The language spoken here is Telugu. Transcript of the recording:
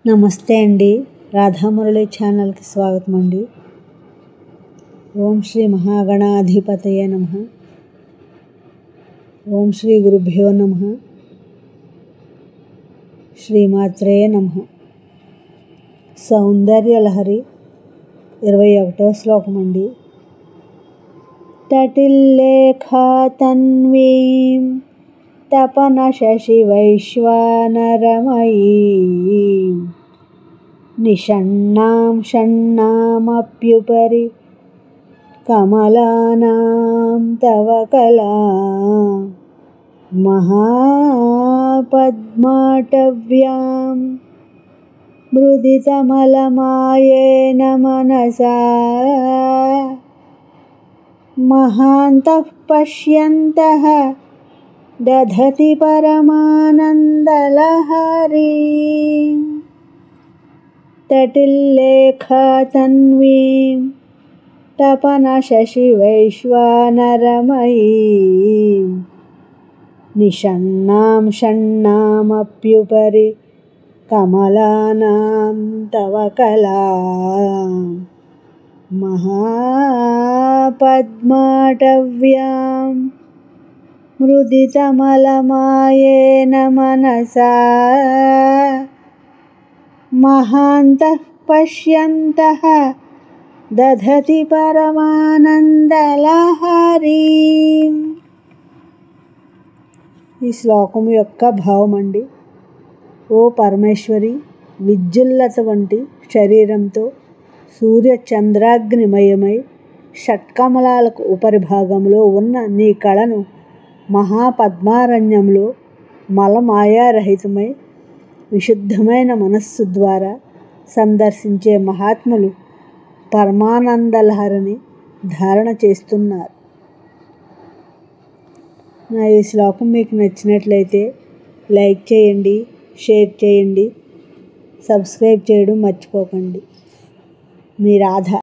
నమస్తే అండి. రాధామురళి ఛానల్కి స్వాగతం అండి. ఓం శ్రీ మహాగణాధిపతయే నమః. ఓం శ్రీ గురుభ్యో నమః. శ్రీమాత్రే నమః. సౌందర్యలహరి 21వ శ్లోకం అండి. తటిల్లేఖా తన్వీం తపన శశి వైశ్వానరమయీం నిషణ్ణాం షణ్ణామప్యుపరి కమలానాం తవ కళా మహాపద్మాటవ్యాం మృదితమలమాయేన మనసా మహాంతః పశ్యంతః దధతి పరమానందలహరీ. తటిల్లేఖా తన్వీం తపన శశి వైశ్వానరమయీం నిషణ్ణాం షణ్ణామప్యుపరి కమలానాం తవ కళా మహాపద్మాటవ్యాం మృదితమలమాయేన మనసా మహాంతః పశ్యంతః దధతి పరమానందలహరీ. ఈ శ్లోకం యొక్క భావం అండి. ఓ పరమేశ్వరి, విద్యుల్లత వంటి శరీరంతో సూర్యచంద్రాగ్నిమయమై షట్కమలాలకు ఉపరిభాగంలో ఉన్న నీ కళను మహాపద్మారణ్యంలో మలమాయారహితమై విశుద్ధమైన మనస్సు ద్వారా సందర్శించే మహాత్ములు పరమానందలహరిని ధారణ చేస్తున్నారు. నా ఈ శ్లోకం మీకు నచ్చినట్లయితే లైక్ చేయండి, షేర్ చేయండి, సబ్స్క్రైబ్ చేయడం మర్చిపోకండి. మీ రాధ.